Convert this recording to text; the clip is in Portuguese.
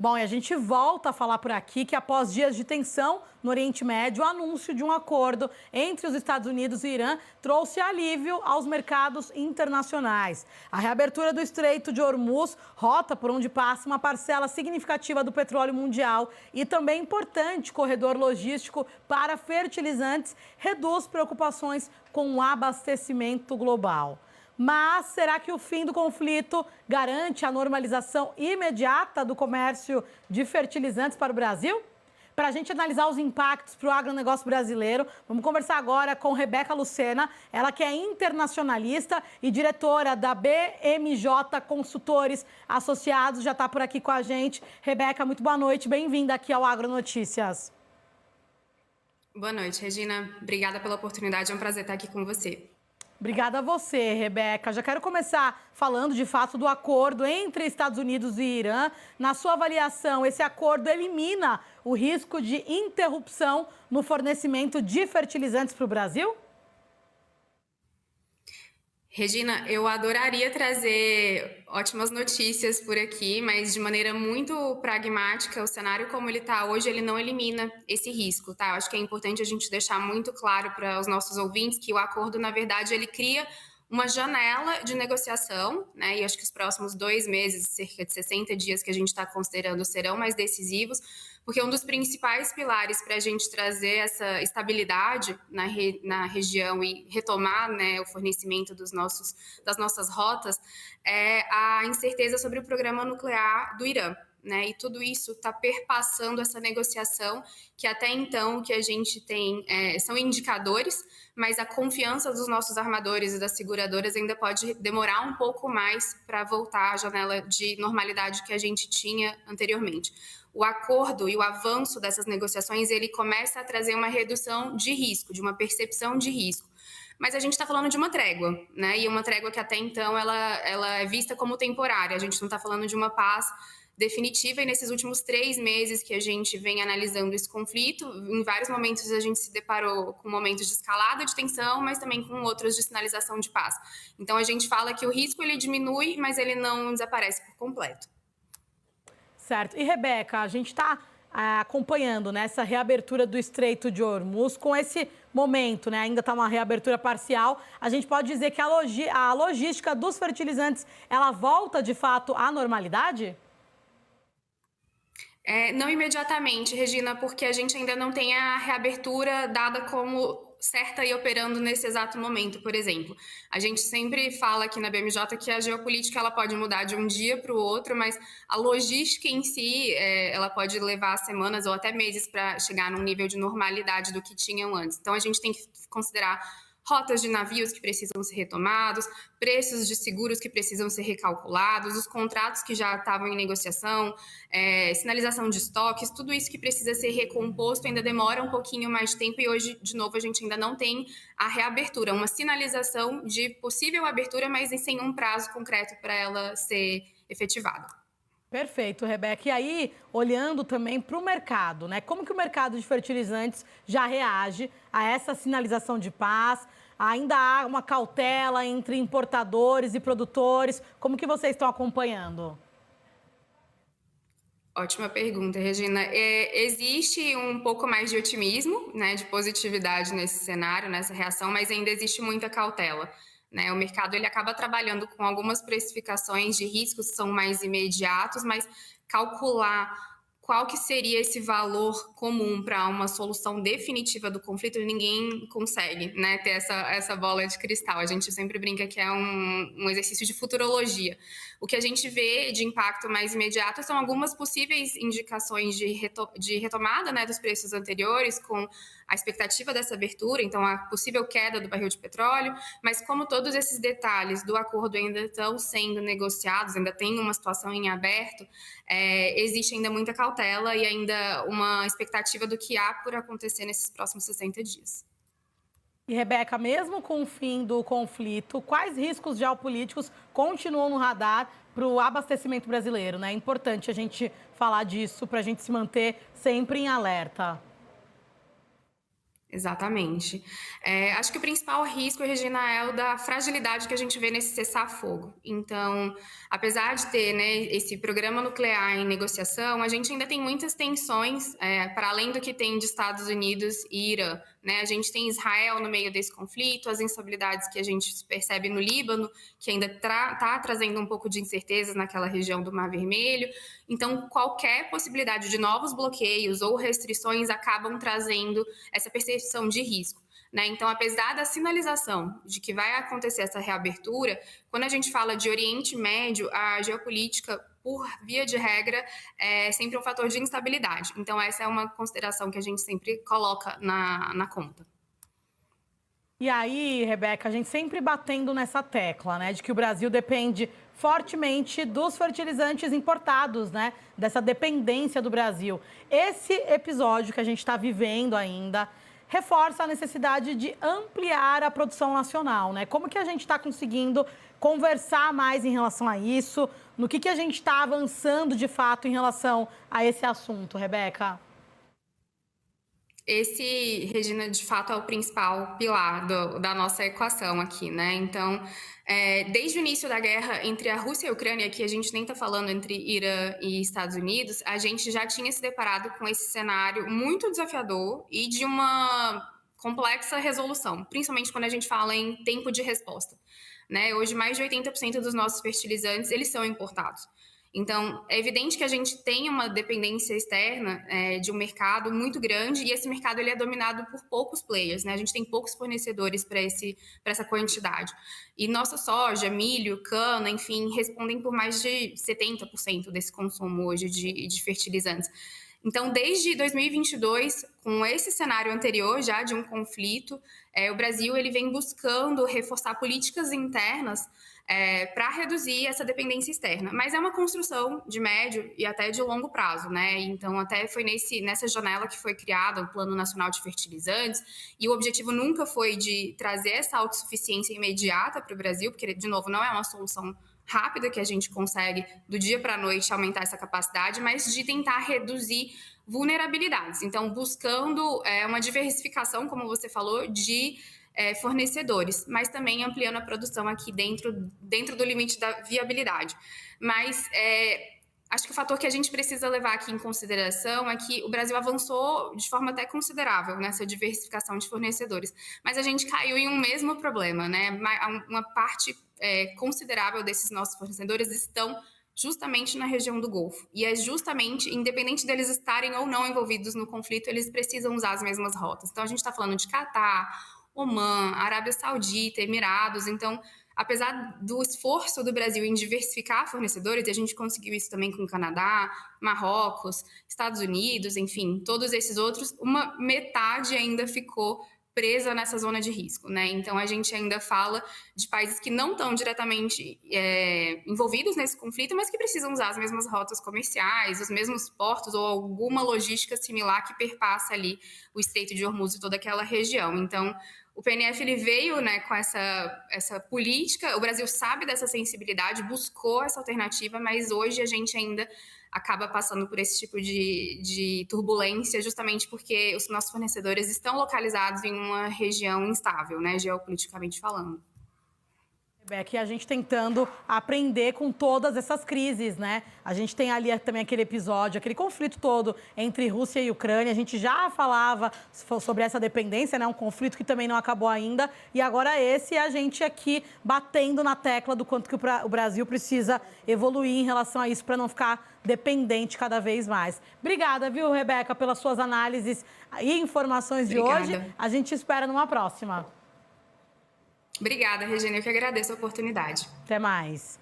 Bom, e a gente volta a falar por aqui que após dias de tensão no Oriente Médio, o anúncio de um acordo entre os Estados Unidos e Irã trouxe alívio aos mercados internacionais. A reabertura do Estreito de Hormuz, rota por onde passa uma parcela significativa do petróleo mundial e também importante corredor logístico para fertilizantes, reduz preocupações com o abastecimento global. Mas será que o fim do conflito garante a normalização imediata do comércio de fertilizantes para o Brasil? Para a gente analisar os impactos para o agronegócio brasileiro, vamos conversar agora com Rebeca Lucena, ela que é internacionalista e diretora da BMJ Consultores Associados, já está por aqui com a gente. Rebeca, muito boa noite, bem-vinda aqui ao Agronotícias. Boa noite, Regina. Obrigada pela oportunidade, é um prazer estar aqui com você. Obrigada a você, Rebeca. Já quero começar falando, de fato, do acordo entre Estados Unidos e Irã. Na sua avaliação, esse acordo elimina o risco de interrupção no fornecimento de fertilizantes para o Brasil? Regina, eu adoraria trazer ótimas notícias por aqui, mas de maneira muito pragmática, o cenário como ele está hoje, ele não elimina esse risco, tá? Eu acho que é importante a gente deixar muito claro para os nossos ouvintes que o acordo, na verdade, ele cria uma janela de negociação, né? E acho que os próximos 2 meses, cerca de 60 dias que a gente está considerando, serão mais decisivos, porque um dos principais pilares para a gente trazer essa estabilidade na região e retomar, né, o fornecimento das nossas rotas é a incerteza sobre o programa nuclear do Irã. Né, e tudo isso está perpassando essa negociação, que até então o que a gente tem são indicadores, mas a confiança dos nossos armadores e das seguradoras ainda pode demorar um pouco mais para voltar à janela de normalidade que a gente tinha anteriormente. O acordo e o avanço dessas negociações, ele começa a trazer uma redução de risco, de uma percepção de risco. Mas a gente está falando de uma trégua, né? E uma trégua que até então ela é vista como temporária. A gente não está falando de uma paz definitiva, e nesses últimos 3 meses que a gente vem analisando esse conflito, em vários momentos a gente se deparou com momentos de escalada de tensão, mas também com outros de sinalização de paz. Então a gente fala que o risco ele diminui, mas ele não desaparece por completo. Certo. E, Rebeca, a gente está acompanhando, né, essa reabertura do Estreito de Hormuz, com esse momento, né, ainda está uma reabertura parcial, a gente pode dizer que a logística dos fertilizantes, ela volta, de fato, à normalidade? Não imediatamente, Regina, porque a gente ainda não tem a reabertura dada como certa e operando nesse exato momento, por exemplo. A gente sempre fala aqui na BMJ que a geopolítica ela pode mudar de um dia para o outro, mas a logística em si, ela pode levar semanas ou até meses para chegar num nível de normalidade do que tinham antes. Então, a gente tem que considerar rotas de navios que precisam ser retomados, preços de seguros que precisam ser recalculados, os contratos que já estavam em negociação, sinalização de estoques, tudo isso que precisa ser recomposto ainda demora um pouquinho mais de tempo e hoje, de novo, a gente ainda não tem a reabertura, uma sinalização de possível abertura, mas sem um prazo concreto para ela ser efetivada. Perfeito, Rebeca. E aí, olhando também para o mercado, né? Como que o mercado de fertilizantes já reage a essa sinalização de paz? Ainda há uma cautela entre importadores e produtores? Como que vocês estão acompanhando? Ótima pergunta, Regina. Existe um pouco mais de otimismo, né, de positividade nesse cenário, nessa reação, mas ainda existe muita cautela. Né? O mercado ele acaba trabalhando com algumas precificações de riscos que são mais imediatos, mas calcular qual que seria esse valor comum para uma solução definitiva do conflito, ninguém consegue, né, ter essa bola de cristal. A gente sempre brinca que é um exercício de futurologia. O que a gente vê de impacto mais imediato são algumas possíveis indicações de retomada, né, dos preços anteriores, com a expectativa dessa abertura, então a possível queda do barril de petróleo, mas como todos esses detalhes do acordo ainda estão sendo negociados, ainda tem uma situação em aberto, existe ainda muita cautela e ainda uma expectativa do que há por acontecer nesses próximos 60 dias. E, Rebeca, mesmo com o fim do conflito, quais riscos geopolíticos continuam no radar para o abastecimento brasileiro, né? É importante a gente falar disso para a gente se manter sempre em alerta. Exatamente. Acho que o principal risco, Regina, é o da fragilidade que a gente vê nesse cessar-fogo. Então, apesar de ter, né, esse programa nuclear em negociação, a gente ainda tem muitas tensões, para além do que tem de Estados Unidos e Irã. Né? A gente tem Israel no meio desse conflito, as instabilidades que a gente percebe no Líbano, que ainda está trazendo um pouco de incertezas naquela região do Mar Vermelho. Então, qualquer possibilidade de novos bloqueios ou restrições acabam trazendo essa percepção de risco. Né? Então, apesar da sinalização de que vai acontecer essa reabertura, quando a gente fala de Oriente Médio, a geopolítica, por via de regra, é sempre um fator de instabilidade. Então, essa é uma consideração que a gente sempre coloca na conta. E aí, Rebeca, a gente sempre batendo nessa tecla, né, de que o Brasil depende fortemente dos fertilizantes importados, né, dessa dependência do Brasil. Esse episódio que a gente está vivendo ainda reforça a necessidade de ampliar a produção nacional, né? Como que a gente está conseguindo conversar mais em relação a isso? No que a gente está avançando de fato em relação a esse assunto, Rebeca? Esse, Regina, de fato é o principal pilar da nossa equação aqui, né? Então, desde o início da guerra entre a Rússia e a Ucrânia, que a gente nem está falando entre Irã e Estados Unidos, a gente já tinha se deparado com esse cenário muito desafiador e de uma complexa resolução, principalmente quando a gente fala em tempo de resposta. Né? Hoje, mais de 80% dos nossos fertilizantes, eles são importados. Então, é evidente que a gente tem uma dependência externa de um mercado muito grande e esse mercado ele é dominado por poucos players, né? A gente tem poucos fornecedores para essa quantidade. E nossa soja, milho, cana, enfim, respondem por mais de 70% desse consumo hoje de fertilizantes. Então, desde 2022, com esse cenário anterior já de um conflito, o Brasil ele vem buscando reforçar políticas internas para reduzir essa dependência externa. Mas é uma construção de médio e até de longo prazo, né? Então, até foi nessa janela que foi criado o Plano Nacional de Fertilizantes, e o objetivo nunca foi de trazer essa autossuficiência imediata para o Brasil, porque, de novo, não é uma solução rápida que a gente consegue, do dia para a noite, aumentar essa capacidade, mas de tentar reduzir vulnerabilidades. Então, buscando uma diversificação, como você falou, de fornecedores, mas também ampliando a produção aqui dentro do limite da viabilidade. Mas acho que o fator que a gente precisa levar aqui em consideração é que o Brasil avançou de forma até considerável nessa diversificação de fornecedores, mas a gente caiu em um mesmo problema, né? Uma parte considerável desses nossos fornecedores estão justamente na região do Golfo. E é justamente, independente deles estarem ou não envolvidos no conflito, eles precisam usar as mesmas rotas. Então, a gente está falando de Catar, Omã, Arábia Saudita, Emirados. Então, apesar do esforço do Brasil em diversificar fornecedores, e a gente conseguiu isso também com o Canadá, Marrocos, Estados Unidos, enfim, todos esses outros, uma metade ainda ficou presa nessa zona de risco, né? Então, a gente ainda fala de países que não estão diretamente envolvidos nesse conflito, mas que precisam usar as mesmas rotas comerciais, os mesmos portos ou alguma logística similar que perpassa ali o Estreito de Hormuz e toda aquela região. Então, o PNF ele veio, né, com essa política, o Brasil sabe dessa sensibilidade, buscou essa alternativa, mas hoje a gente ainda acaba passando por esse tipo de turbulência, justamente porque os nossos fornecedores estão localizados em uma região instável, né, geopoliticamente falando. Rebeca, e a gente tentando aprender com todas essas crises, né? A gente tem ali também aquele episódio, aquele conflito todo entre Rússia e Ucrânia. A gente já falava sobre essa dependência, né? Um conflito que também não acabou ainda. E agora esse, a gente aqui batendo na tecla do quanto que o Brasil precisa evoluir em relação a isso para não ficar dependente cada vez mais. Obrigada, viu, Rebeca, pelas suas análises e informações de hoje. A gente espera numa próxima. Obrigada, Regina. Eu que agradeço a oportunidade. Até mais.